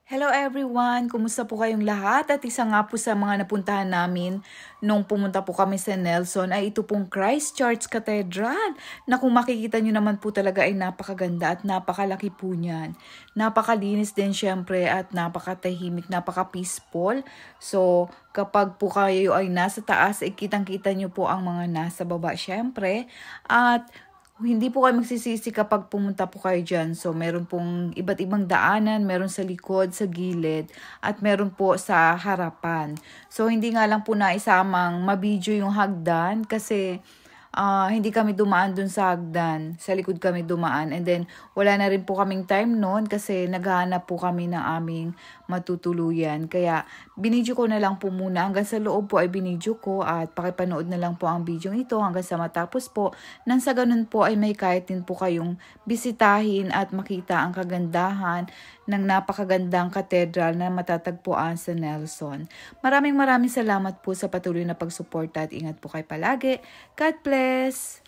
Hello everyone! Kumusta po kayong lahat? At isa nga po sa mga napuntahan namin nung pumunta po kami sa Nelson ay ito pong Christchurch Cathedral na kung makikita nyo naman po talaga ay napakaganda at napakalaki po niyan. Napakalinis din syempre at napakatahimik, napaka-peaceful. So kapag po kayo ay nasa taas ay kitang-kita nyo po ang mga nasa baba syempre. At hindi po kayo magsisisi kapag pumunta po kayo dyan. So, meron pong iba't ibang daanan. Meron sa likod, sa gilid, at meron po sa harapan. So, hindi nga lang po naisamang mabidyo yung hagdan kasi hindi kami dumaan dun sa hagdan. Sa likod kami dumaan. And then, wala na rin po kaming time noon kasi naghahanap po kami ng aming matutuluyan. Kaya, binidyo ko na lang po muna. Hanggang sa loob po ay binidyo ko at pakipanood na lang po ang video ito hanggang sa matapos po. Nang sa ganun po ay may kahit din po kayong bisitahin at makita ang kagandahan ng napakagandang katedral na matatagpuan sa Nelson. Maraming salamat po sa patuloy na pagsuporta at ingat po kayo palagi. God bless!